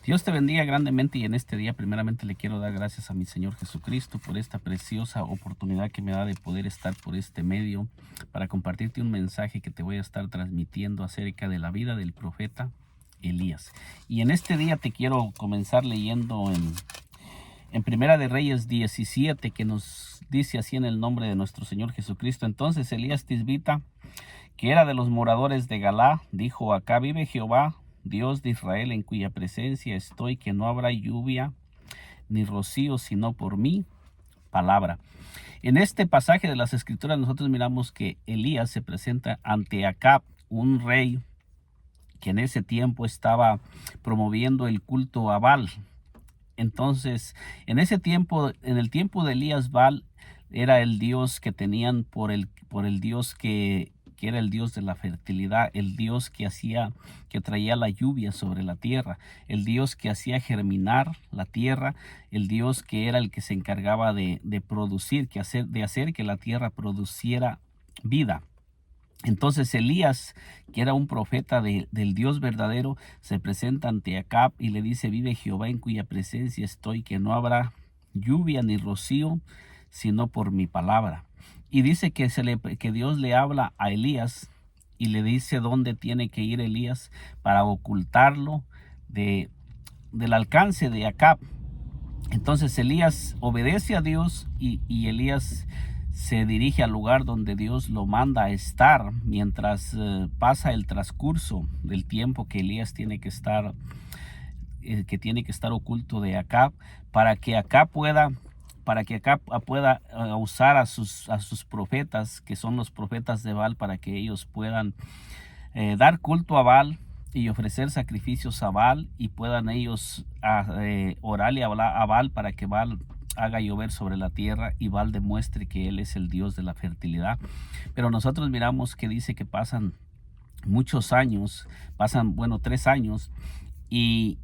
Dios te bendiga grandemente y en este día primeramente le quiero dar gracias a mi Señor Jesucristo por esta preciosa oportunidad que me da de poder estar por este medio para compartirte un mensaje que te voy a estar transmitiendo acerca de la vida del profeta Elías. Y en este día te quiero comenzar leyendo en Primera de Reyes 17, que nos dice así en el nombre de nuestro Señor Jesucristo. Entonces Elías Tisbita, que era de los moradores de Galá, dijo: acá vive Jehová, Dios de Israel, en cuya presencia estoy, que no habrá lluvia ni rocío, sino por mi palabra. En este pasaje de las Escrituras nosotros miramos que Elías se presenta ante Acab, un rey que en ese tiempo estaba promoviendo el culto a Baal. Entonces, en ese tiempo, en el tiempo de Elías, Baal era el dios que tenían por el dios que era el dios de la fertilidad, el dios que traía la lluvia sobre la tierra, el dios que hacía germinar la tierra, el dios que era el que se encargaba de producir, de hacer que la tierra produciera vida. Entonces Elías, que era un profeta del Dios verdadero, se presenta ante Acab y le dice: vive Jehová, en cuya presencia estoy, que no habrá lluvia ni rocío, sino por mi palabra. Y dice que Dios le habla a Elías y le dice dónde tiene que ir Elías para ocultarlo del alcance de Acab. Entonces Elías obedece a Dios y Elías se dirige al lugar donde Dios lo manda a estar mientras pasa el transcurso del tiempo que Elías tiene que estar oculto de Acab, para que Acab pueda usar a sus profetas, que son los profetas de Baal, para que ellos puedan dar culto a Baal y ofrecer sacrificios a Baal, y puedan ellos orarle a Baal para que Baal haga llover sobre la tierra y Baal demuestre que él es el Dios de la fertilidad. Pero nosotros miramos que dice que pasan muchos años, 3 años, y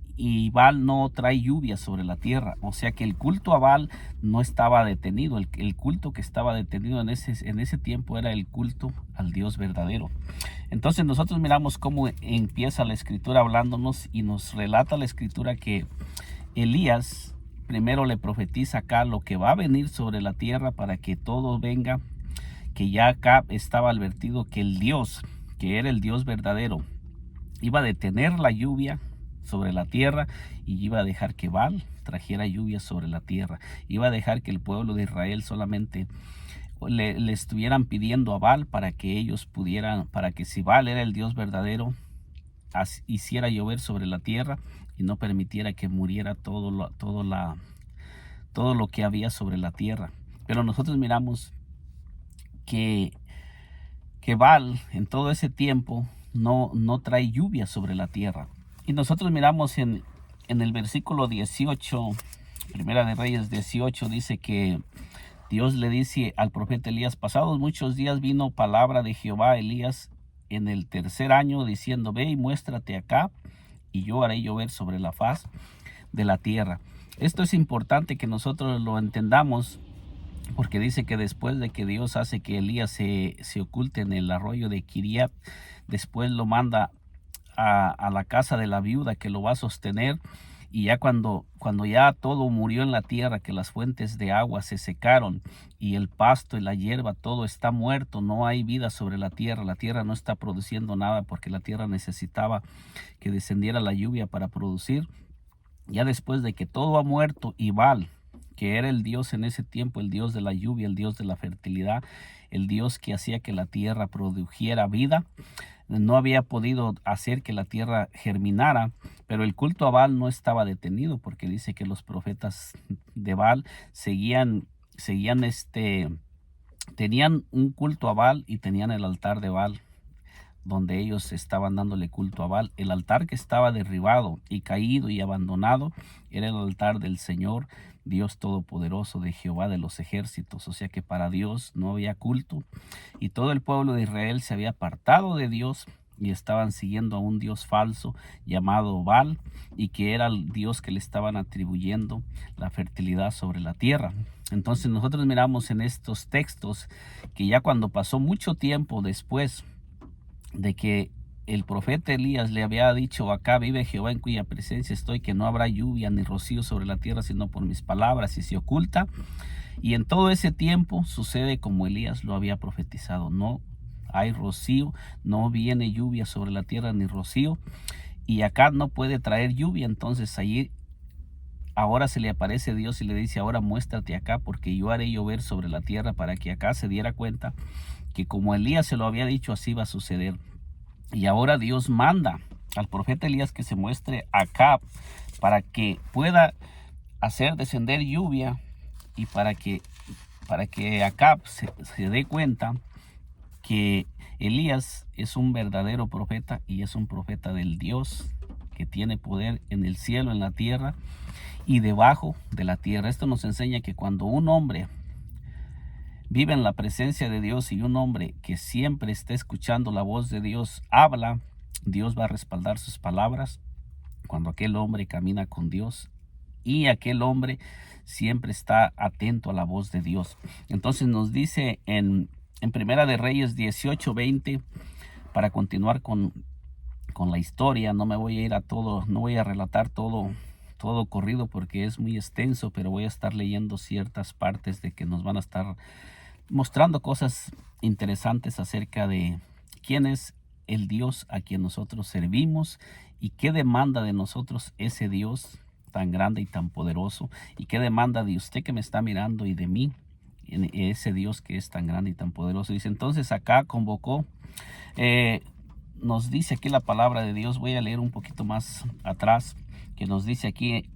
Baal no trae lluvia sobre la tierra. O sea que el culto a Baal no estaba detenido. El culto que estaba detenido en ese tiempo era el culto al Dios verdadero. Entonces nosotros miramos cómo empieza la escritura hablándonos, y nos relata la escritura que Elías primero le profetiza acá lo que va a venir sobre la tierra para que todo venga, que ya acá estaba advertido que el Dios, que era el Dios verdadero, iba a detener la lluvia sobre la tierra y iba a dejar que Baal trajera lluvia sobre la tierra. Iba a dejar que el pueblo de Israel solamente le estuvieran pidiendo a Baal para que ellos pudieran, para que si Baal era el Dios verdadero, hiciera llover sobre la tierra y no permitiera que muriera todo lo que había sobre la tierra. Pero nosotros miramos que Baal en todo ese tiempo no trae lluvia sobre la tierra. Y nosotros miramos en el versículo 18, Primera de Reyes 18, dice que Dios le dice al profeta Elías: pasados muchos días vino palabra de Jehová a Elías en el tercer año, diciendo: ve y muéstrate acá, y yo haré llover sobre la faz de la tierra. Esto es importante que nosotros lo entendamos, porque dice que después de que Dios hace que Elías se oculte en el arroyo de Kiriat, después lo manda a la casa de la viuda que lo va a sostener. Y ya cuando ya todo murió en la tierra, que las fuentes de agua se secaron y el pasto y la hierba, todo está muerto, no hay vida sobre la tierra no está produciendo nada, porque la tierra necesitaba que descendiera la lluvia para producir. Ya después de que todo ha muerto, y Baal, que era el Dios en ese tiempo, el Dios de la lluvia, el Dios de la fertilidad, el Dios que hacía que la tierra produjera vida, no había podido hacer que la tierra germinara. Pero el culto a Baal no estaba detenido, porque dice que los profetas de Baal tenían un culto a Baal y tenían el altar de Baal, donde ellos estaban dándole culto a Baal. El altar que estaba derribado y caído y abandonado era el altar del Señor, Dios Todopoderoso, de Jehová de los ejércitos. O sea que para Dios no había culto, y todo el pueblo de Israel se había apartado de Dios y estaban siguiendo a un Dios falso llamado Baal, y que era el Dios que le estaban atribuyendo la fertilidad sobre la tierra. Entonces nosotros miramos en estos textos que ya cuando pasó mucho tiempo después de que el profeta Elías le había dicho: acá vive Jehová en cuya presencia estoy, que no habrá lluvia ni rocío sobre la tierra, sino por mis palabras, y se oculta. Y en todo ese tiempo sucede como Elías lo había profetizado: no hay rocío, no viene lluvia sobre la tierra ni rocío, y acá no puede traer lluvia. Entonces allí ahora se le aparece Dios y le dice: ahora muéstrate acá, porque yo haré llover sobre la tierra, para que acá se diera cuenta que como Elías se lo había dicho, así va a suceder. Y ahora Dios manda al profeta Elías que se muestre acá para que pueda hacer descender lluvia, y para que Acab se dé cuenta que Elías es un verdadero profeta, y es un profeta del Dios que tiene poder en el cielo, en la tierra y debajo de la tierra. Esto nos enseña que cuando un hombre vive en la presencia de Dios, y un hombre que siempre está escuchando la voz de Dios habla, Dios va a respaldar sus palabras. Cuando aquel hombre camina con Dios, y aquel hombre siempre está atento a la voz de Dios. Entonces nos dice en Primera de Reyes 18:20, para continuar con la historia. No me voy a ir a todo, no voy a relatar todo corrido porque es muy extenso, pero voy a estar leyendo ciertas partes de que nos van a estar mostrando cosas interesantes acerca de quién es el Dios a quien nosotros servimos, y qué demanda de nosotros ese Dios tan grande y tan poderoso, y qué demanda de usted que me está mirando y de mí, en ese Dios que es tan grande y tan poderoso. Dice: entonces acá convocó, nos dice aquí la palabra de Dios. Voy a leer un poquito más atrás, que nos dice aquí,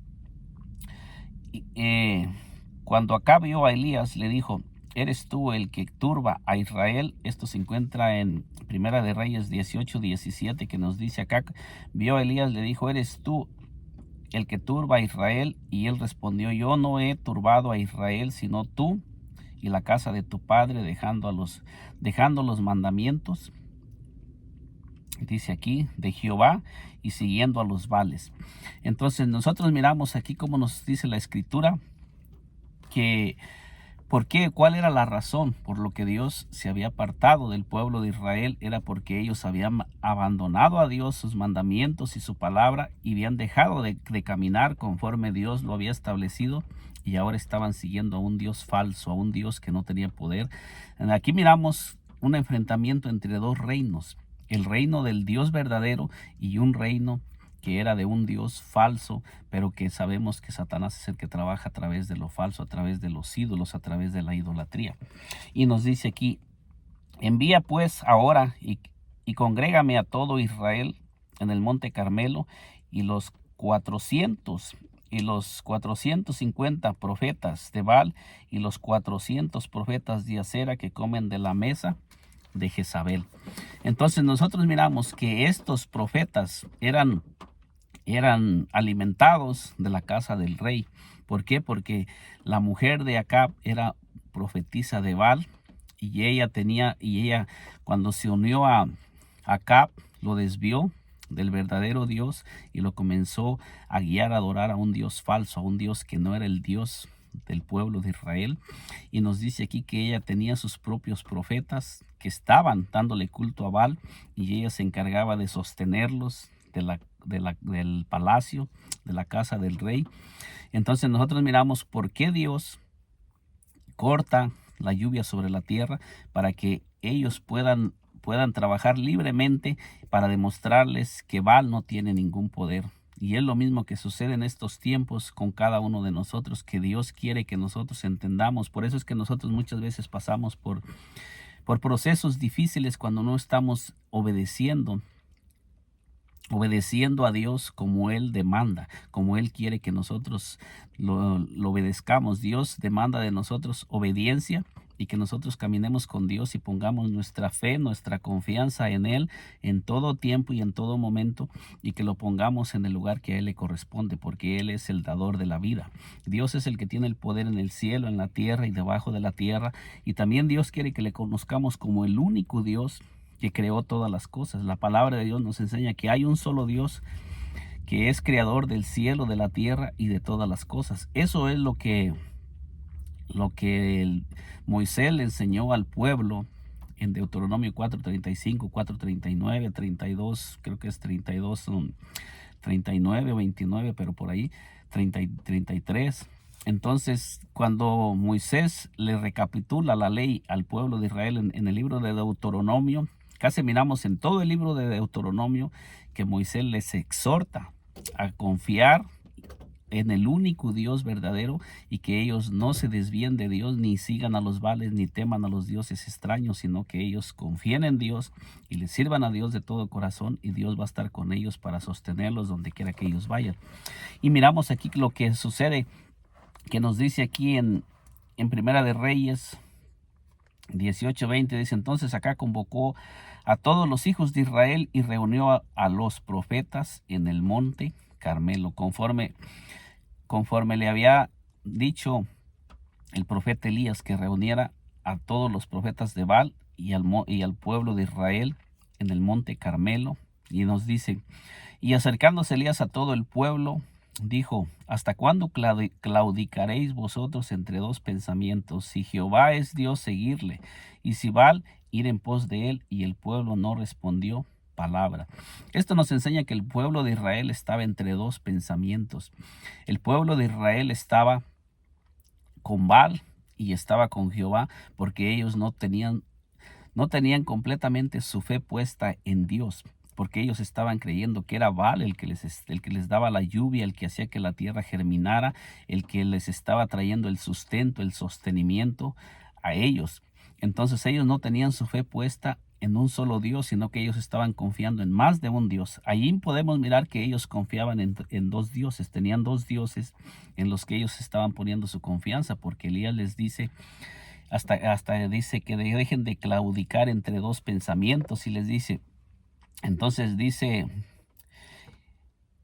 cuando acá vio a Elías, le dijo: ¿eres tú el que turba a Israel? Esto se encuentra en Primera de Reyes 18:17, que nos dice acá: vio a Elías, le dijo: ¿eres tú el que turba a Israel? Y él respondió: yo no he turbado a Israel, sino tú y la casa de tu padre, dejando los mandamientos, dice aquí, de Jehová, y siguiendo a los Baales. Entonces nosotros miramos aquí como nos dice la escritura que ¿por qué? ¿Cuál era la razón por lo que Dios se había apartado del pueblo de Israel? Era porque ellos habían abandonado a Dios, sus mandamientos y su palabra, y habían dejado de caminar conforme Dios lo había establecido, y ahora estaban siguiendo a un Dios falso, a un Dios que no tenía poder. Aquí miramos un enfrentamiento entre dos reinos: el reino del Dios verdadero y un reino que era de un Dios falso, pero que sabemos que Satanás es el que trabaja a través de lo falso, a través de los ídolos, a través de la idolatría. Y nos dice aquí: envía pues ahora y congrégame a todo Israel en el monte Carmelo, y los 450 profetas de Baal y los 400 profetas de Acera que comen de la mesa de Jezabel. Entonces nosotros miramos que estos profetas eran alimentados de la casa del rey. ¿Por qué? Porque la mujer de Acab era profetisa de Baal, y ella cuando se unió a Acab, lo desvió del verdadero Dios y lo comenzó a guiar a adorar a un Dios falso, a un Dios que no era el Dios del pueblo de Israel. Y nos dice aquí que ella tenía sus propios profetas que estaban dándole culto a Baal, y ella se encargaba de sostenerlos del palacio, de la casa del rey. Entonces nosotros miramos por qué Dios corta la lluvia sobre la tierra, para que ellos puedan trabajar libremente, para demostrarles que Baal no tiene ningún poder. Y es lo mismo que sucede en estos tiempos con cada uno de nosotros, que Dios quiere que nosotros entendamos. Por eso es que nosotros muchas veces pasamos por procesos difíciles cuando no estamos obedeciendo a Dios como Él demanda, como Él quiere que nosotros lo obedezcamos. Dios demanda de nosotros obediencia, y que nosotros caminemos con Dios y pongamos nuestra fe, nuestra confianza en Él en todo tiempo y en todo momento, y que lo pongamos en el lugar que a Él le corresponde, porque Él es el dador de la vida. Dios es el que tiene el poder en el cielo, en la tierra y debajo de la tierra, y también Dios quiere que le conozcamos como el único Dios que creó todas las cosas. La palabra de Dios nos enseña que hay un solo Dios que es creador del cielo, de la tierra y de todas las cosas. Eso es lo que Moisés le enseñó al pueblo en Deuteronomio 4:35, 4:39, 32, creo que es 32, 39 o 29, pero por ahí, 30 y 33. Entonces, cuando Moisés le recapitula la ley al pueblo de Israel en el libro de Deuteronomio, casi miramos en todo el libro de Deuteronomio que Moisés les exhorta a confiar en el único Dios verdadero y que ellos no se desvíen de Dios, ni sigan a los Baales, ni teman a los dioses extraños, sino que ellos confíen en Dios y le sirvan a Dios de todo corazón, y Dios va a estar con ellos para sostenerlos donde quiera que ellos vayan. Y miramos aquí lo que sucede, que nos dice aquí en Primera de Reyes 18:20, dice: entonces acá convocó a todos los hijos de Israel y reunió a los profetas en el monte Carmelo, conforme le había dicho el profeta Elías, que reuniera a todos los profetas de Baal y al pueblo de Israel en el monte Carmelo. Y nos dice: y acercándose Elías a todo el pueblo, dijo: ¿hasta cuándo claudicaréis vosotros entre dos pensamientos? Si Jehová es Dios, seguirle, y si Baal, ir en pos de él. Y el pueblo no respondió palabra. Esto nos enseña que el pueblo de Israel estaba entre dos pensamientos. El pueblo de Israel estaba con Baal y estaba con Jehová, porque ellos no tenían completamente su fe puesta en Dios, porque ellos estaban creyendo que era Baal el que les daba la lluvia, el que hacía que la tierra germinara, el que les estaba trayendo el sustento, el sostenimiento a ellos. Entonces ellos no tenían su fe puesta en un solo Dios, sino que ellos estaban confiando en más de un Dios. Allí podemos mirar que ellos confiaban en dos dioses, tenían dos dioses en los que ellos estaban poniendo su confianza, porque Elías les dice, hasta dice que dejen de claudicar entre dos pensamientos, y les dice, entonces dice: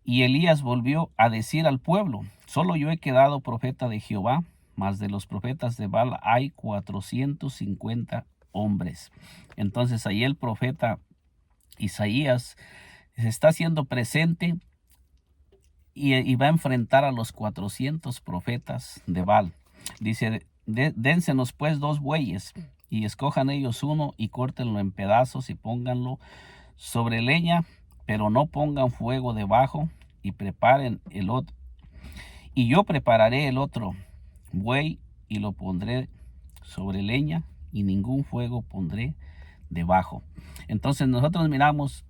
y Elías volvió a decir al pueblo: solo yo he quedado profeta de Jehová, mas de los profetas de Baal hay 450 hombres. Entonces ahí el profeta Isaías se está haciendo presente y va a enfrentar a los 400 profetas de Baal. Dice: dénsenos pues 2 bueyes, y escojan ellos uno, y córtenlo en pedazos, y pónganlo sobre leña, pero no pongan fuego debajo, y preparen el otro. Y yo prepararé el otro buey, y lo pondré sobre leña, y ningún fuego pondré debajo. Entonces nosotros miramos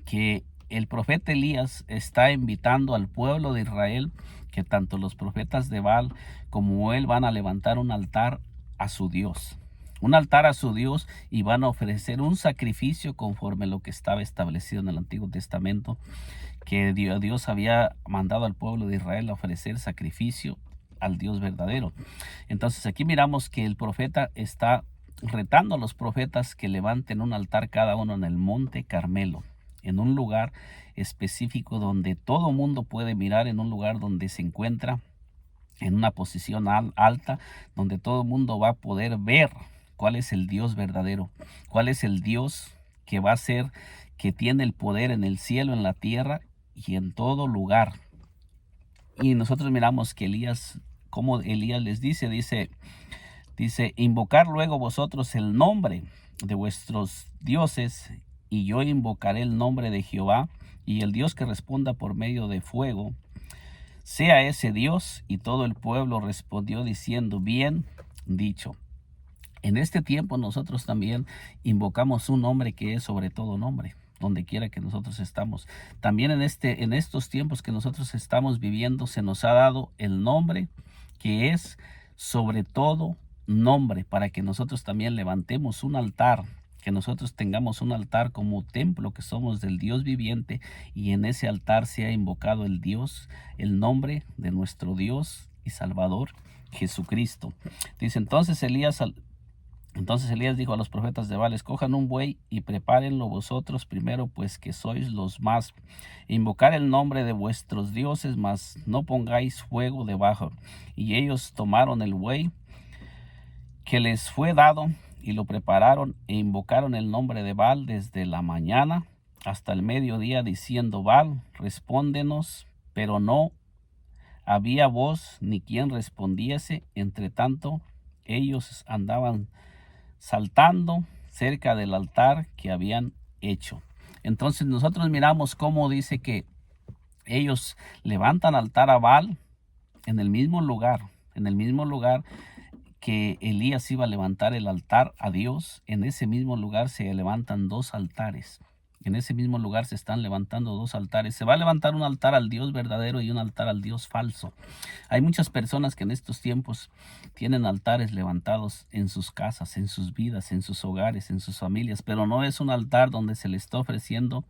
que el profeta Elías está invitando al pueblo de Israel, que tanto los profetas de Baal como él van a levantar un altar a su Dios. Un altar a su Dios, y van a ofrecer un sacrificio conforme a lo que estaba establecido en el Antiguo Testamento, que Dios había mandado al pueblo de Israel a ofrecer sacrificio al Dios verdadero. Entonces aquí miramos que el profeta está retando a los profetas que levanten un altar cada uno en el monte Carmelo, en un lugar específico donde todo mundo puede mirar, en un lugar donde se encuentra en una posición alta, donde todo mundo va a poder ver cuál es el Dios verdadero, cuál es el Dios que va a ser, que tiene el poder en el cielo, en la tierra y en todo lugar. Y nosotros miramos que Elías, como Elías les dice, invocar luego vosotros el nombre de vuestros dioses, y yo invocaré el nombre de Jehová, y el Dios que responda por medio de fuego, sea ese Dios. Y todo el pueblo respondió diciendo: bien dicho. En este tiempo nosotros también invocamos un nombre que es sobre todo nombre, donde quiera que nosotros estamos. También en estos tiempos que nosotros estamos viviendo, se nos ha dado el nombre que es sobre todo nombre, para que nosotros también levantemos un altar, que nosotros tengamos un altar como templo que somos del Dios viviente, y en ese altar sea invocado el Dios, el nombre de nuestro Dios y Salvador Jesucristo. Dice: entonces Elías dijo a los profetas de Baal: escojan un buey y prepárenlo vosotros primero, pues que sois los más. Invocar el nombre de vuestros dioses, mas no pongáis fuego debajo. Y ellos tomaron el buey que les fue dado, y lo prepararon, e invocaron el nombre de Baal desde la mañana hasta el mediodía, diciendo: Baal, respóndenos. Pero no había voz ni quien respondiese. Entre tanto ellos andaban saltando cerca del altar que habían hecho. Entonces nosotros miramos cómo dice que ellos levantan altar a Baal en el mismo lugar que Elías iba a levantar el altar a Dios. En ese mismo lugar se levantan dos altares. En ese mismo lugar se están levantando dos altares. Se va a levantar un altar al Dios verdadero y un altar al Dios falso. Hay muchas personas que en estos tiempos tienen altares levantados en sus casas, en sus vidas, en sus hogares, en sus familias, pero no es un altar donde se le está ofreciendo,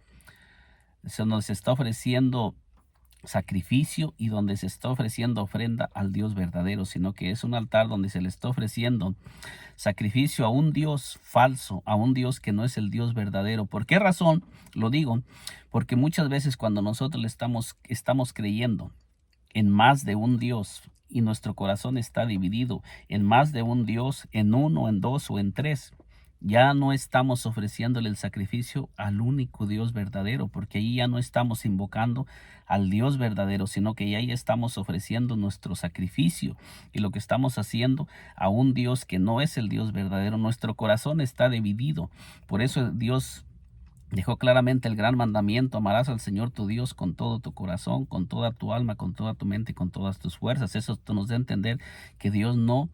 sacrificio y donde se está ofreciendo ofrenda al Dios verdadero, sino que es un altar donde se le está ofreciendo sacrificio a un Dios falso, a un Dios que no es el Dios verdadero. ¿Por qué razón lo digo? Porque muchas veces cuando nosotros estamos creyendo en más de un Dios y nuestro corazón está dividido en más de un Dios, en uno, en dos o en tres, ya no estamos ofreciéndole el sacrificio al único Dios verdadero, porque ahí ya no estamos invocando al Dios verdadero, sino que ya ahí estamos ofreciendo nuestro sacrificio y lo que estamos haciendo a un Dios que no es el Dios verdadero. Nuestro corazón está dividido. Por eso Dios dejó claramente el gran mandamiento: amarás al Señor tu Dios con todo tu corazón, con toda tu alma, con toda tu mente y con todas tus fuerzas. Eso nos da a entender que Dios no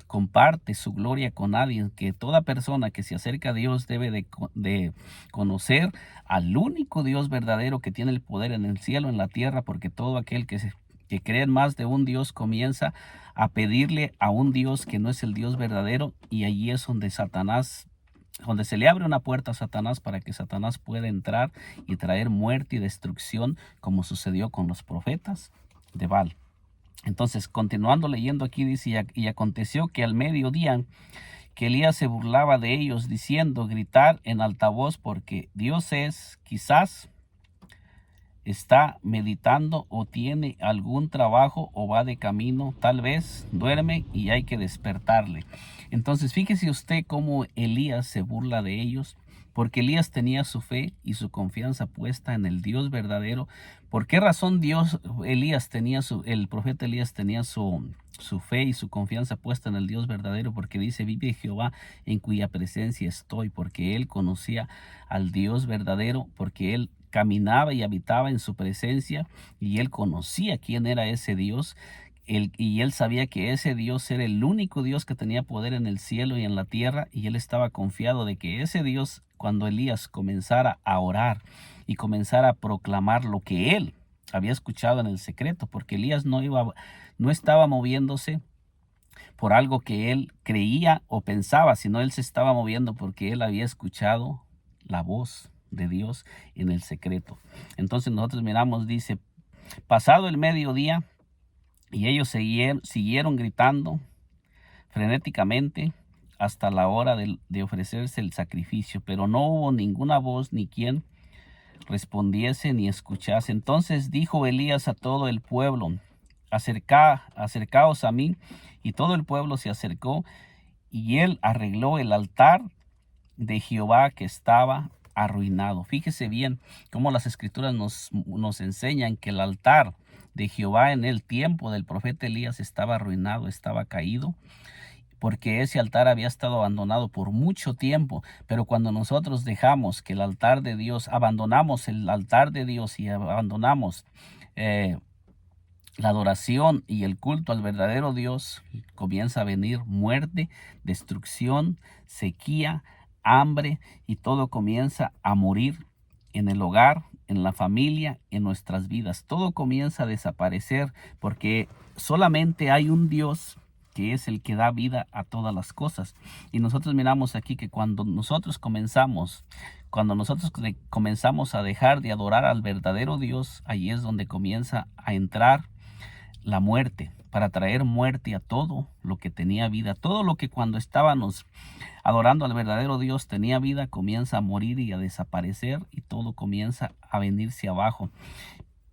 comparte su gloria con nadie, que toda persona que se acerca a Dios debe de conocer al único Dios verdadero que tiene el poder en el cielo, en la tierra, porque todo aquel que cree en más de un Dios comienza a pedirle a un Dios que no es el Dios verdadero, y allí es donde se le abre una puerta a Satanás para que Satanás pueda entrar y traer muerte y destrucción, como sucedió con los profetas de Baal. Entonces, continuando leyendo aquí, dice: y aconteció que al mediodía que Elías se burlaba de ellos, diciendo: gritar en alta voz, porque Dios quizás está meditando o tiene algún trabajo o va de camino, tal vez duerme y hay que despertarle. Entonces fíjese usted cómo Elías se burla de ellos, porque Elías tenía su fe y su confianza puesta en el Dios verdadero. ¿Por qué razón el profeta Elías tenía su fe y su confianza puesta en el Dios verdadero? Porque dice: vive Jehová en cuya presencia estoy, porque él conocía al Dios verdadero, porque él caminaba y habitaba en su presencia y él conocía quién era ese Dios. Y él sabía que ese Dios era el único Dios que tenía poder en el cielo y en la tierra, y él estaba confiado de que ese Dios, cuando Elías comenzara a orar y comenzara a proclamar lo que él había escuchado en el secreto, porque Elías no estaba moviéndose por algo que él creía o pensaba, sino él se estaba moviendo porque él había escuchado la voz de Dios en el secreto. Entonces nosotros miramos, dice: pasado el mediodía, y ellos siguieron gritando frenéticamente hasta la hora de ofrecerse el sacrificio, pero no hubo ninguna voz ni quien respondiese ni escuchase. Entonces dijo Elías a todo el pueblo: acercaos a mí. Y todo el pueblo se acercó, y él arregló el altar de Jehová que estaba arruinado. Fíjese bien cómo las escrituras nos enseñan que el altar de Jehová en el tiempo del profeta Elías estaba arruinado, estaba caído, porque ese altar había estado abandonado por mucho tiempo. Pero cuando nosotros dejamos que abandonamos el altar de Dios y abandonamos la adoración y el culto al verdadero Dios, comienza a venir muerte, destrucción, sequía, hambre, y todo comienza a morir en el hogar, en la familia, en nuestras vidas. Todo comienza a desaparecer, porque solamente hay un Dios que es el que da vida a todas las cosas. Y nosotros miramos aquí que cuando nosotros comenzamos a dejar de adorar al verdadero Dios, ahí es donde comienza a entrar la muerte, para traer muerte a todo lo que tenía vida. Todo lo que cuando estábamos adorando al verdadero Dios tenía vida, comienza a morir y a desaparecer, y todo comienza a venirse abajo.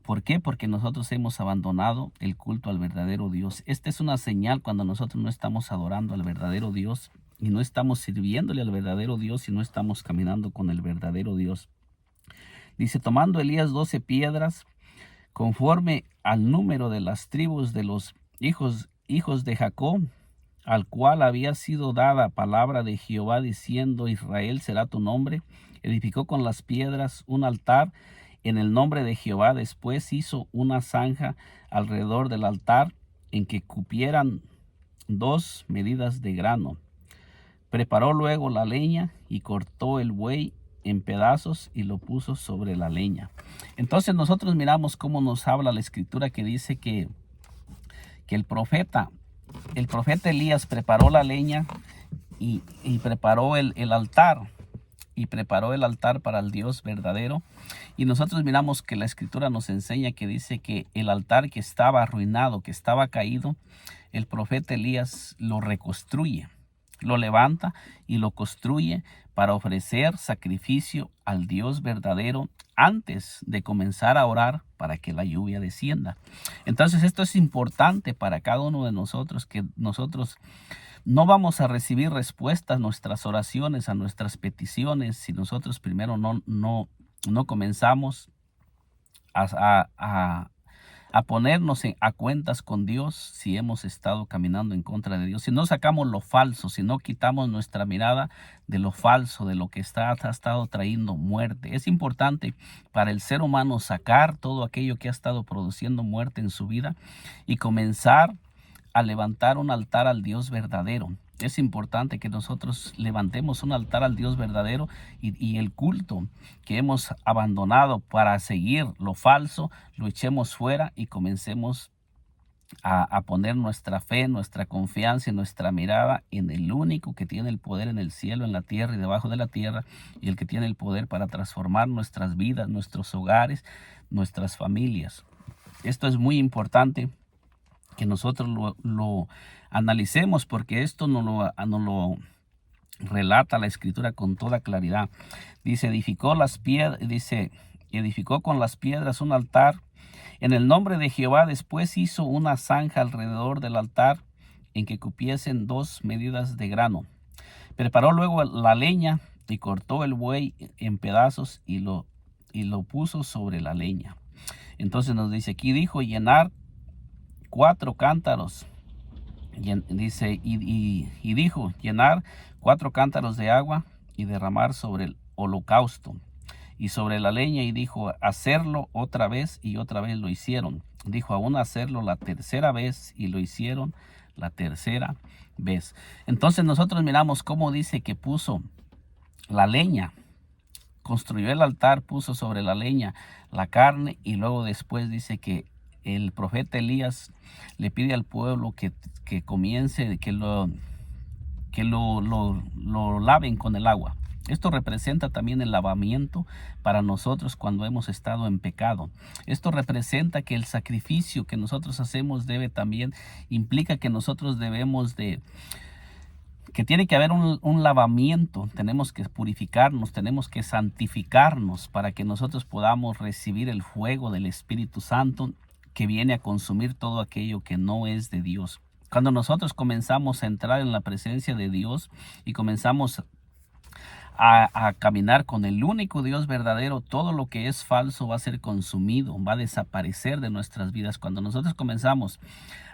¿Por qué? Porque nosotros hemos abandonado el culto al verdadero Dios. Esta es una señal cuando nosotros no estamos adorando al verdadero Dios y no estamos sirviéndole al verdadero Dios y no estamos caminando con el verdadero Dios. Dice: tomando Elías 12 piedras, conforme al número de las tribus de los hijos de Jacob, al cual había sido dada palabra de Jehová, diciendo: Israel será tu nombre, edificó con las piedras un altar en el nombre de Jehová. Después hizo una zanja alrededor del altar, en que cupieran 2 medidas de grano. Preparó luego la leña y cortó el buey en pedazos y lo puso sobre la leña. Entonces nosotros miramos cómo nos habla la escritura, que dice que el profeta Elías preparó la leña y preparó el altar. Y preparó el altar para el Dios verdadero. Y nosotros miramos que la escritura nos enseña, que dice que el altar que estaba arruinado, que estaba caído, el profeta Elías lo reconstruye, lo levanta y lo construye para ofrecer sacrificio al Dios verdadero antes de comenzar a orar para que la lluvia descienda. Entonces esto es importante para cada uno de nosotros, que nosotros no vamos a recibir respuestas a nuestras oraciones, a nuestras peticiones, si nosotros primero no comenzamos a ponernos a cuentas con Dios, si hemos estado caminando en contra de Dios. Si no sacamos lo falso, si no quitamos nuestra mirada de lo falso, de lo que ha estado trayendo muerte. Es importante para el ser humano sacar todo aquello que ha estado produciendo muerte en su vida y comenzar a levantar un altar al Dios verdadero. Es importante que nosotros levantemos un altar al Dios verdadero, y el culto que hemos abandonado para seguir lo falso, lo echemos fuera y comencemos a poner nuestra fe, nuestra confianza y nuestra mirada en el único que tiene el poder en el cielo, en la tierra y debajo de la tierra, y el que tiene el poder para transformar nuestras vidas, nuestros hogares, nuestras familias. Esto es muy importante que nosotros lo analicemos, porque esto no lo relata la escritura con toda claridad. Dice: edificó con las piedras un altar en el nombre de Jehová. Después hizo una zanja alrededor del altar, en que cupiesen 2 medidas de grano. Preparó luego la leña y cortó el buey en pedazos y lo puso sobre la leña. Entonces nos dice aquí, dijo: llenar 4 cántaros. Dice, y dijo: llenar 4 cántaros de agua y derramar sobre el holocausto y sobre la leña. Y dijo: hacerlo otra vez, y otra vez lo hicieron. Dijo: aún hacerlo la tercera vez, y lo hicieron la tercera vez. Entonces nosotros miramos cómo dice que puso la leña, construyó el altar, puso sobre la leña la carne, y luego después dice que el profeta Elías le pide al pueblo que comience, que lo laven con el agua. Esto representa también el lavamiento para nosotros cuando hemos estado en pecado. Esto representa que el sacrificio que nosotros hacemos implica que nosotros que tiene que haber un lavamiento. Tenemos que purificarnos, tenemos que santificarnos, para que nosotros podamos recibir el fuego del Espíritu Santo, que viene a consumir todo aquello que no es de Dios. Cuando nosotros comenzamos a entrar en la presencia de Dios y comenzamos a caminar con el único Dios verdadero, todo lo que es falso va a ser consumido, va a desaparecer de nuestras vidas. Cuando nosotros comenzamos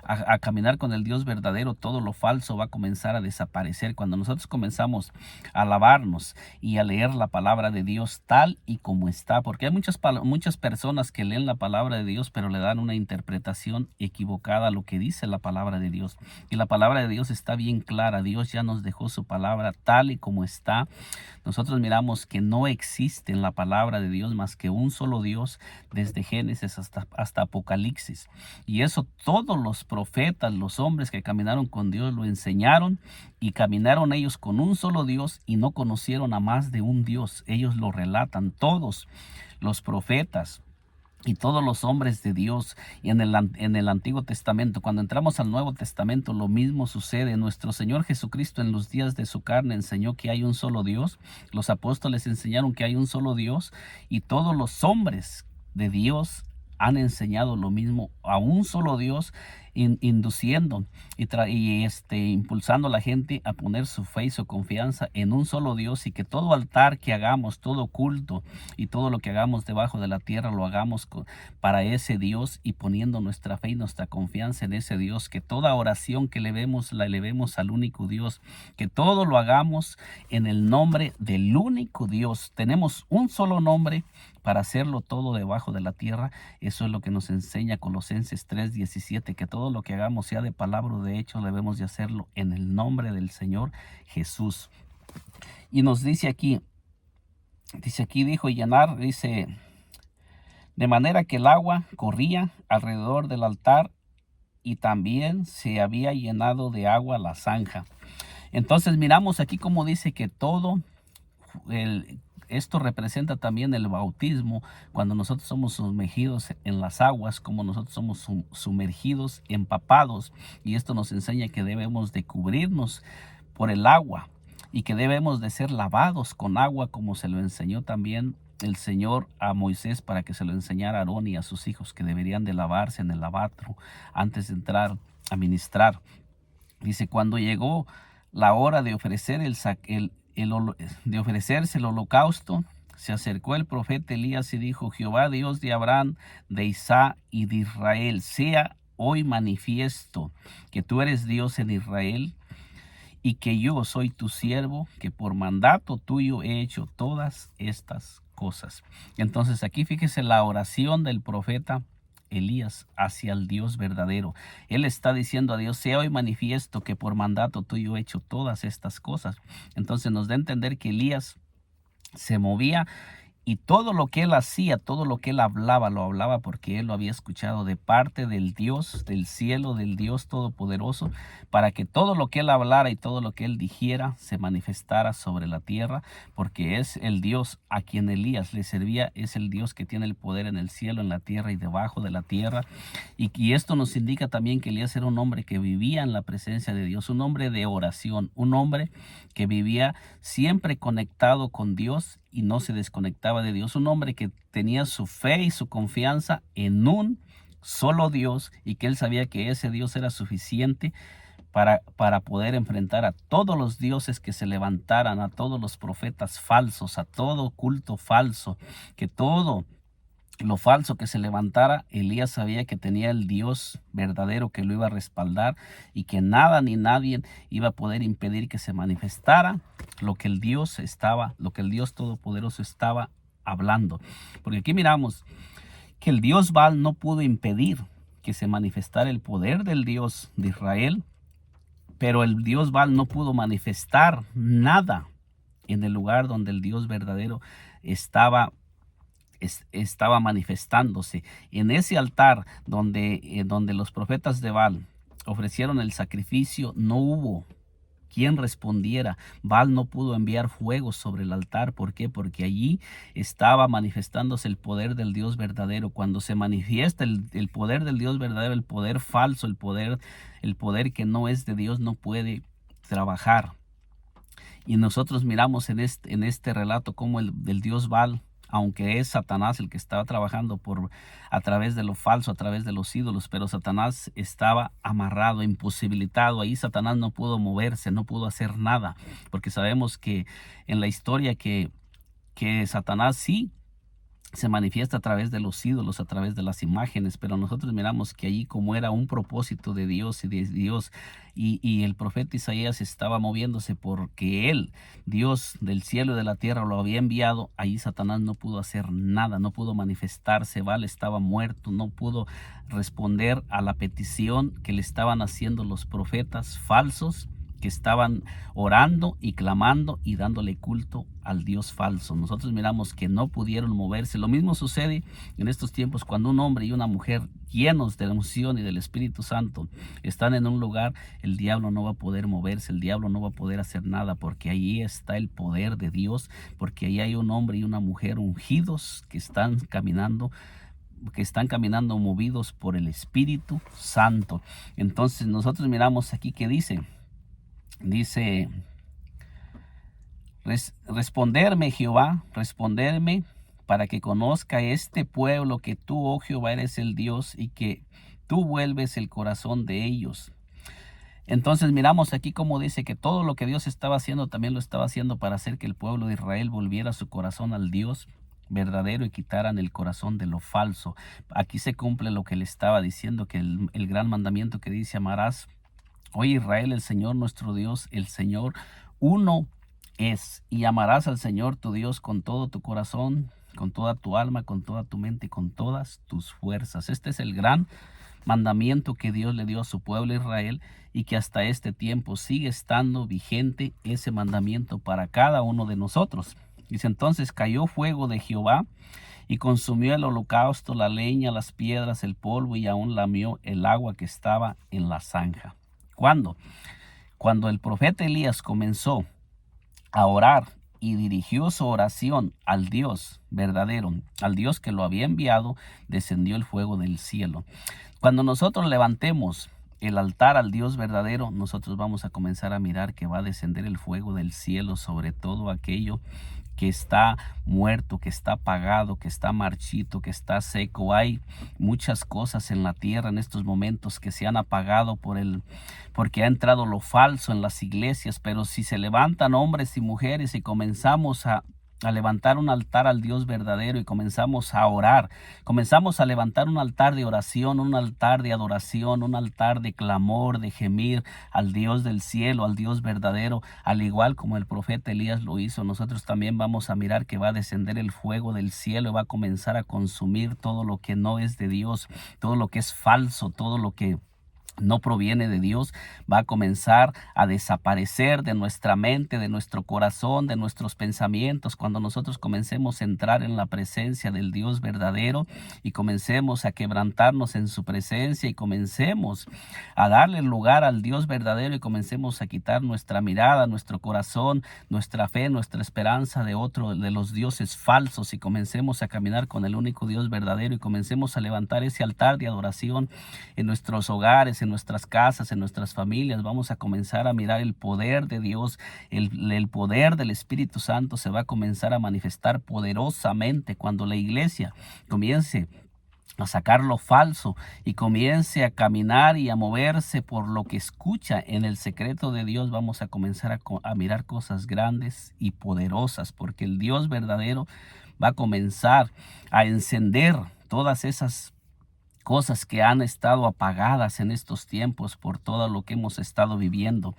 a caminar con el Dios verdadero, todo lo falso va a comenzar a desaparecer. Cuando nosotros comenzamos a alabarnos y a leer la palabra de Dios tal y como está, porque hay muchas personas que leen la palabra de Dios, pero le dan una interpretación equivocada a lo que dice la palabra de Dios. Y la palabra de Dios está bien clara. Dios ya nos dejó su palabra tal y como está. Nosotros miramos que no existe en la palabra de Dios más que un solo Dios, desde Génesis hasta Apocalipsis. Y eso todos los profetas, los hombres que caminaron con Dios, lo enseñaron, y caminaron ellos con un solo Dios y no conocieron a más de un Dios. Ellos lo relatan, todos los profetas y todos los hombres de Dios. Y en el Antiguo Testamento, cuando entramos al Nuevo Testamento, lo mismo sucede. Nuestro Señor Jesucristo, en los días de su carne, enseñó que hay un solo Dios. Los apóstoles enseñaron que hay un solo Dios, y todos los hombres de Dios han enseñado lo mismo, a un solo Dios, induciendo y impulsando a la gente a poner su fe y su confianza en un solo Dios, y que todo altar que hagamos, todo culto y todo lo que hagamos debajo de la tierra lo hagamos para ese Dios, y poniendo nuestra fe y nuestra confianza en ese Dios, que toda oración que la elevemos al único Dios, que todo lo hagamos en el nombre del único Dios. Tenemos un solo nombre para hacerlo todo debajo de la tierra. Eso es lo que nos enseña Colosenses 3:17, que todo lo que hagamos, sea de palabra o de hecho, debemos de hacerlo en el nombre del Señor Jesús. Y nos dice aquí, dijo llenar, dice, de manera que el agua corría alrededor del altar y también se había llenado de agua la zanja. Entonces miramos aquí como dice que todo esto representa también el bautismo, cuando nosotros somos sumergidos en las aguas, como nosotros somos sumergidos, empapados, y esto nos enseña que debemos de cubrirnos por el agua y que debemos de ser lavados con agua, como se lo enseñó también el Señor a Moisés, para que se lo enseñara a Aarón y a sus hijos, que deberían de lavarse en el lavatorio antes de entrar a ministrar. Dice, cuando llegó la hora de ofrecer de ofrecerse el holocausto, se acercó el profeta Elías y dijo, Jehová Dios de Abraham, de Isaac y de Israel, sea hoy manifiesto que tú eres Dios en Israel, y que yo soy tu siervo, que por mandato tuyo he hecho todas estas cosas. Entonces aquí fíjese la oración del profeta Elías hacia el Dios verdadero. Él está diciendo a Dios, sea hoy manifiesto que por mandato tuyo he hecho todas estas cosas. Entonces nos da a entender que Elías se movía, y todo lo que él hacía, todo lo que él hablaba, lo hablaba porque él lo había escuchado de parte del Dios del cielo, del Dios todopoderoso, para que todo lo que él hablara y todo lo que él dijera se manifestara sobre la tierra, porque es el Dios a quien Elías le servía, es el Dios que tiene el poder en el cielo, en la tierra y debajo de la tierra. Y esto nos indica también que Elías era un hombre que vivía en la presencia de Dios, un hombre de oración, un hombre que vivía siempre conectado con Dios y no se desconectaba de Dios, un hombre que tenía su fe y su confianza en un solo Dios, y que él sabía que ese Dios era suficiente para poder enfrentar a todos los dioses que se levantaran, a todos los profetas falsos, a todo culto falso, que todo lo falso que se levantara. Elías sabía que tenía el Dios verdadero que lo iba a respaldar, y que nada ni nadie iba a poder impedir que se manifestara lo que el Dios todopoderoso estaba hablando. Porque aquí miramos que el Dios Baal no pudo impedir que se manifestara el poder del Dios de Israel, pero el Dios Baal no pudo manifestar nada en el lugar donde el Dios verdadero estaba manifestándose. En ese altar donde los profetas de Baal ofrecieron el sacrificio, no hubo quien respondiera. Baal no pudo enviar fuego sobre el altar. ¿Por qué? Porque allí estaba manifestándose el poder del Dios verdadero. Cuando se manifiesta el poder del Dios verdadero, el poder falso, el poder que no es de Dios, no puede trabajar. Y nosotros miramos en este relato cómo el Dios Baal, aunque es Satanás el que estaba trabajando a través de lo falso, a través de los ídolos, pero Satanás estaba amarrado, imposibilitado. Ahí Satanás no pudo moverse, no pudo hacer nada, porque sabemos que en la historia que Satanás sí se manifiesta a través de los ídolos, a través de las imágenes, pero nosotros miramos que allí, como era un propósito de Dios y el profeta Isaías estaba moviéndose porque él, Dios del cielo y de la tierra, lo había enviado, allí Satanás no pudo hacer nada, no pudo manifestarse. Baal estaba muerto, no pudo responder a la petición que le estaban haciendo los profetas falsos, que estaban orando y clamando y dándole culto al Dios falso. Nosotros miramos que no pudieron moverse. Lo mismo sucede en estos tiempos cuando un hombre y una mujer llenos de la unción y del Espíritu Santo están en un lugar. El diablo no va a poder moverse, el diablo no va a poder hacer nada, porque ahí está el poder de Dios, porque ahí hay un hombre y una mujer ungidos que están caminando movidos por el Espíritu Santo. Entonces nosotros miramos aquí que dice, responderme Jehová, responderme, para que conozca este pueblo que tú, oh Jehová, eres el Dios, y que tú vuelves el corazón de ellos. Entonces miramos aquí como dice que todo lo que Dios estaba haciendo también lo estaba haciendo para hacer que el pueblo de Israel volviera su corazón al Dios verdadero y quitaran el corazón de lo falso. Aquí se cumple lo que le estaba diciendo, que el gran mandamiento que dice: amarás, oye Israel, el Señor nuestro Dios, el Señor uno es, y amarás al Señor tu Dios con todo tu corazón, con toda tu alma, con toda tu mente y con todas tus fuerzas. Este es el gran mandamiento que Dios le dio a su pueblo Israel, y que hasta este tiempo sigue estando vigente ese mandamiento para cada uno de nosotros. Dice: entonces cayó fuego de Jehová y consumió el holocausto, la leña, las piedras, el polvo, y aún lamió el agua que estaba en la zanja. ¿Cuándo? Cuando el profeta Elías comenzó a orar y dirigió su oración al Dios verdadero, al Dios que lo había enviado, descendió el fuego del cielo. Cuando nosotros levantemos el altar al Dios verdadero, nosotros vamos a comenzar a mirar que va a descender el fuego del cielo sobre todo aquello que está muerto, que está apagado, que está marchito, que está seco. Hay muchas cosas en la tierra en estos momentos que se han apagado porque ha entrado lo falso en las iglesias. Pero si se levantan hombres y mujeres y comenzamos a levantar un altar al Dios verdadero y comenzamos a orar, comenzamos a levantar un altar de oración, un altar de adoración, un altar de clamor, de gemir al Dios del cielo, al Dios verdadero, al igual como el profeta Elías lo hizo, nosotros también vamos a mirar que va a descender el fuego del cielo y va a comenzar a consumir todo lo que no es de Dios, todo lo que es falso, todo lo que no proviene de Dios, va a comenzar a desaparecer de nuestra mente, de nuestro corazón, de nuestros pensamientos, cuando nosotros comencemos a entrar en la presencia del Dios verdadero y comencemos a quebrantarnos en su presencia y comencemos a darle lugar al Dios verdadero y comencemos a quitar nuestra mirada, nuestro corazón, nuestra fe, nuestra esperanza de los dioses falsos, y comencemos a caminar con el único Dios verdadero y comencemos a levantar ese altar de adoración en nuestros hogares, en nuestras casas, en nuestras familias. Vamos a comenzar a mirar el poder de Dios, el poder del Espíritu Santo se va a comenzar a manifestar poderosamente cuando la iglesia comience a sacar lo falso y comience a caminar y a moverse por lo que escucha en el secreto de Dios. Vamos a comenzar a mirar cosas grandes y poderosas, porque el Dios verdadero va a comenzar a encender todas esas cosas que han estado apagadas en estos tiempos por todo lo que hemos estado viviendo.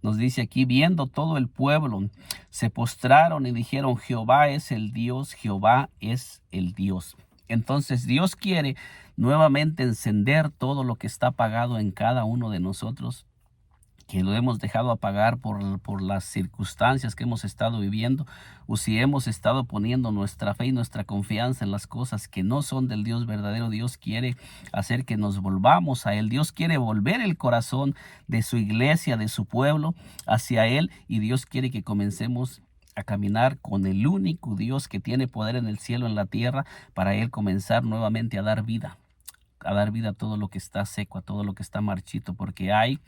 Nos dice aquí: viendo todo el pueblo, se postraron y dijeron: Jehová es el Dios, Jehová es el Dios. Entonces Dios quiere nuevamente encender todo lo que está apagado en cada uno de nosotros, que lo hemos dejado apagar por las circunstancias que hemos estado viviendo, o si hemos estado poniendo nuestra fe y nuestra confianza en las cosas que no son del Dios verdadero. Dios quiere hacer que nos volvamos a Él. Dios quiere volver el corazón de su iglesia, de su pueblo, hacia Él, y Dios quiere que comencemos a caminar con el único Dios que tiene poder en el cielo, en la tierra, para Él comenzar nuevamente a dar vida a todo lo que está seco, a todo lo que está marchito, porque hay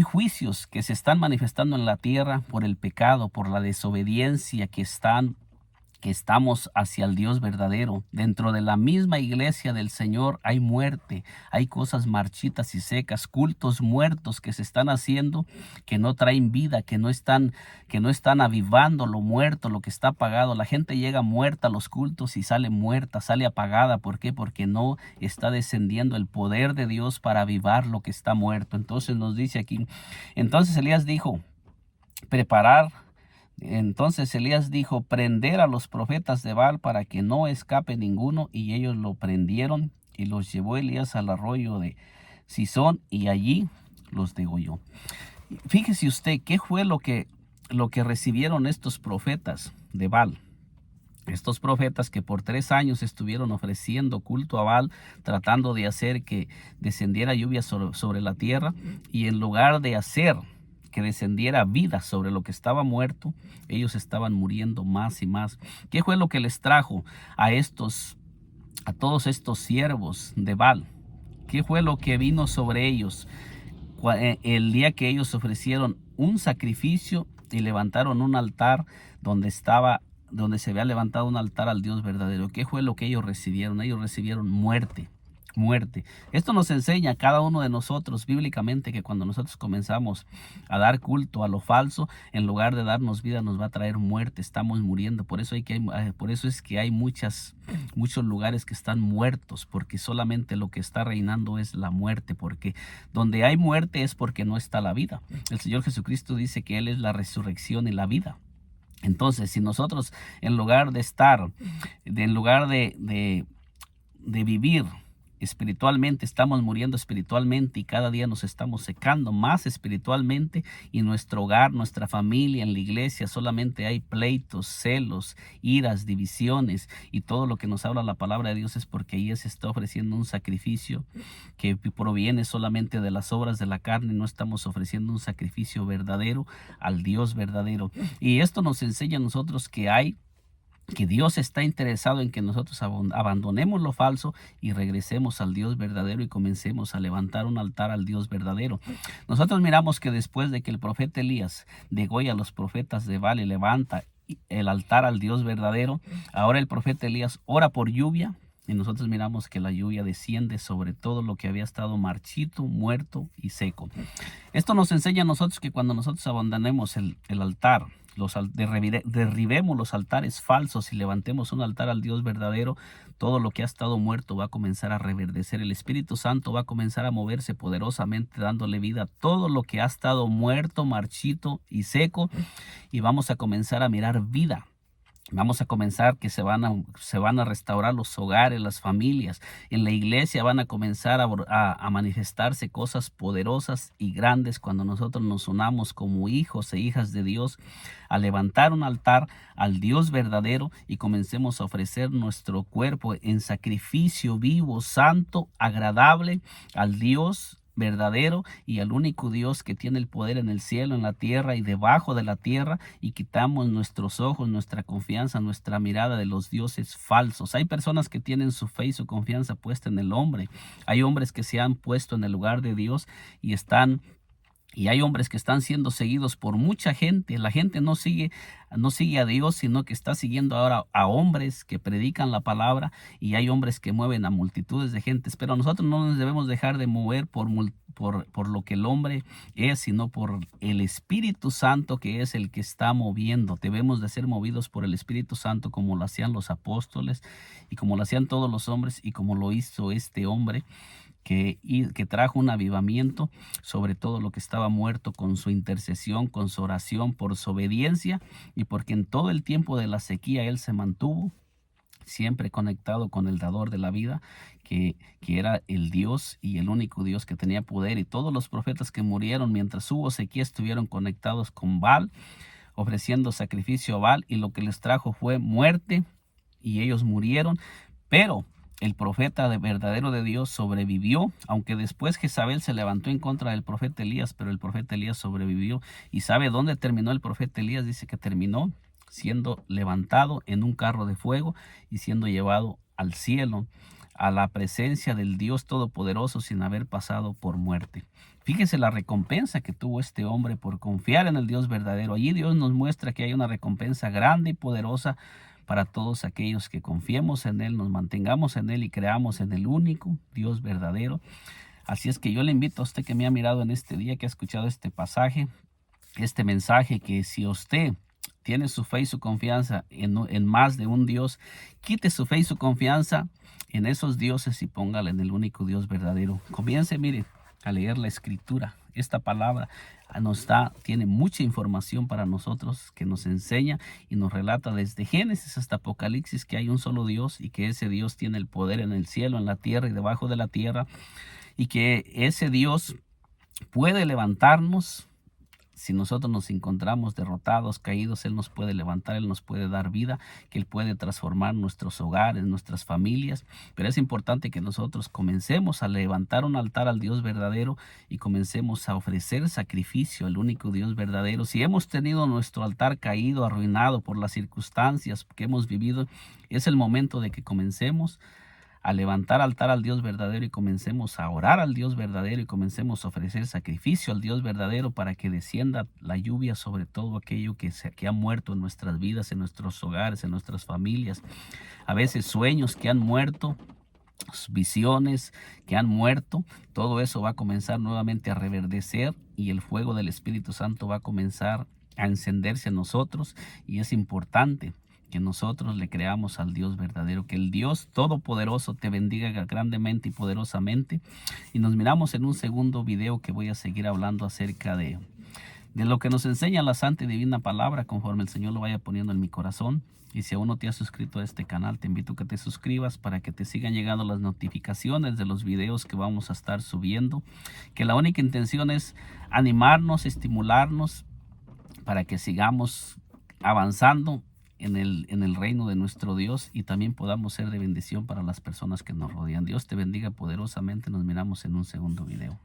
juicios que se están manifestando en la tierra por el pecado, por la desobediencia que estamos hacia el Dios verdadero. Dentro de la misma iglesia del Señor hay muerte, hay cosas marchitas y secas, cultos muertos que se están haciendo, que no traen vida, que no están avivando lo muerto, lo que está apagado. La gente llega muerta a los cultos y sale muerta, sale apagada. ¿Por qué? Porque no está descendiendo el poder de Dios para avivar lo que está muerto. Entonces nos dice aquí, entonces Elías dijo: prender a los profetas de Baal para que no escape ninguno. Y ellos lo prendieron y los llevó Elías al arroyo de Cisón y allí los degolló. Fíjese usted qué fue lo que recibieron estos profetas de Baal. Estos profetas que por 3 años estuvieron ofreciendo culto a Baal, tratando de hacer que descendiera lluvia sobre la tierra, y en lugar de hacer que descendiera vida sobre lo que estaba muerto, ellos estaban muriendo más y más. ¿Qué fue lo que les trajo a todos estos siervos de Baal? ¿Qué fue lo que vino sobre ellos el día que ellos ofrecieron un sacrificio y levantaron un altar donde se había levantado un altar al Dios verdadero? ¿Qué fue lo que ellos recibieron? Ellos recibieron muerte. muerte. Esto nos enseña a cada uno de nosotros bíblicamente que cuando nosotros comenzamos a dar culto a lo falso, en lugar de darnos vida, nos va a traer muerte. Estamos muriendo. Por eso es que hay muchos lugares que están muertos, porque solamente lo que está reinando es la muerte, porque donde hay muerte es porque no está la vida. El Señor Jesucristo dice que Él es la resurrección y la vida. Entonces, si nosotros en lugar de vivir espiritualmente, estamos muriendo espiritualmente y cada día nos estamos secando más espiritualmente, y nuestro hogar, nuestra familia, en la iglesia solamente hay pleitos, celos, iras, divisiones, y todo lo que nos habla la palabra de Dios es porque ahí se está ofreciendo un sacrificio que proviene solamente de las obras de la carne. No estamos ofreciendo un sacrificio verdadero al Dios verdadero, y esto nos enseña a nosotros que Dios está interesado en que nosotros abandonemos lo falso y regresemos al Dios verdadero y comencemos a levantar un altar al Dios verdadero. Nosotros miramos que después de que el profeta Elías degolla a los profetas de Baal y levanta el altar al Dios verdadero, ahora el profeta Elías ora por lluvia. Y nosotros miramos que la lluvia desciende sobre todo lo que había estado marchito, muerto y seco. Esto nos enseña a nosotros que cuando nosotros abandonemos el altar, derribemos los altares falsos y levantemos un altar al Dios verdadero, todo lo que ha estado muerto va a comenzar a reverdecer. El Espíritu Santo va a comenzar a moverse poderosamente, dándole vida a todo lo que ha estado muerto, marchito y seco, y vamos a comenzar a mirar vida. Vamos a comenzar que se van a restaurar los hogares, las familias. En la iglesia van a comenzar a manifestarse cosas poderosas y grandes cuando nosotros nos unamos como hijos e hijas de Dios a levantar un altar al Dios verdadero y comencemos a ofrecer nuestro cuerpo en sacrificio vivo, santo, agradable al Dios verdadero y al único Dios que tiene el poder en el cielo, en la tierra y debajo de la tierra, y quitamos nuestros ojos, nuestra confianza, nuestra mirada de los dioses falsos. Hay personas que tienen su fe y su confianza puesta en el hombre. Hay hombres que se han puesto en el lugar de Dios y hay hombres que están siendo seguidos por mucha gente. La gente no sigue a Dios, sino que está siguiendo ahora a hombres que predican la palabra, y hay hombres que mueven a multitudes de gentes. Pero nosotros no nos debemos dejar de mover por lo que el hombre es, sino por el Espíritu Santo, que es el que está moviendo. Debemos de ser movidos por el Espíritu Santo como lo hacían los apóstoles y como lo hacían todos los hombres y como lo hizo este hombre que trajo un avivamiento sobre todo lo que estaba muerto, con su intercesión, con su oración, por su obediencia, y porque en todo el tiempo de la sequía él se mantuvo siempre conectado con el dador de la vida, que era el Dios y el único Dios que tenía poder. Y todos los profetas que murieron mientras hubo sequía estuvieron conectados con Baal, ofreciendo sacrificio a Baal, y lo que les trajo fue muerte, y ellos murieron. Pero el profeta verdadero de Dios sobrevivió, aunque después Jezabel se levantó en contra del profeta Elías, pero el profeta Elías sobrevivió. ¿Y sabe dónde terminó el profeta Elías? Dice que terminó siendo levantado en un carro de fuego y siendo llevado al cielo, a la presencia del Dios Todopoderoso, sin haber pasado por muerte. Fíjese la recompensa que tuvo este hombre por confiar en el Dios verdadero. Allí Dios nos muestra que hay una recompensa grande y poderosa para todos aquellos que confiemos en Él, nos mantengamos en Él y creamos en el único Dios verdadero. Así es que yo le invito a usted que me ha mirado en este día, que ha escuchado este pasaje, este mensaje, que si usted tiene su fe y su confianza en más de un Dios, quite su fe y su confianza en esos dioses y póngala en el único Dios verdadero. Comience, mire, a leer la Escritura. Esta palabra tiene mucha información para nosotros, que nos enseña y nos relata desde Génesis hasta Apocalipsis que hay un solo Dios, y que ese Dios tiene el poder en el cielo, en la tierra y debajo de la tierra, y que ese Dios puede levantarnos. Si nosotros nos encontramos derrotados, caídos, Él nos puede levantar, Él nos puede dar vida, que Él puede transformar nuestros hogares, nuestras familias. Pero es importante que nosotros comencemos a levantar un altar al Dios verdadero y comencemos a ofrecer sacrificio al único Dios verdadero. Si hemos tenido nuestro altar caído, arruinado por las circunstancias que hemos vivido, es el momento de que comencemos a levantar altar al Dios verdadero y comencemos a orar al Dios verdadero y comencemos a ofrecer sacrificio al Dios verdadero, para que descienda la lluvia sobre todo aquello que ha muerto en nuestras vidas, en nuestros hogares, en nuestras familias. A veces sueños que han muerto, visiones que han muerto, todo eso va a comenzar nuevamente a reverdecer y el fuego del Espíritu Santo va a comenzar a encenderse en nosotros. Y es importante que nosotros le creamos al Dios verdadero, que el Dios todopoderoso te bendiga grandemente y poderosamente. Y nos miramos en un segundo video que voy a seguir hablando acerca de lo que nos enseña la santa y divina palabra, conforme el Señor lo vaya poniendo en mi corazón. Y si aún no te has suscrito a este canal, te invito a que te suscribas para que te sigan llegando las notificaciones de los videos que vamos a estar subiendo. Que la única intención es animarnos, estimularnos para que sigamos avanzando en el reino de nuestro Dios y también podamos ser de bendición para las personas que nos rodean. Dios te bendiga poderosamente. Nos miramos en un segundo video.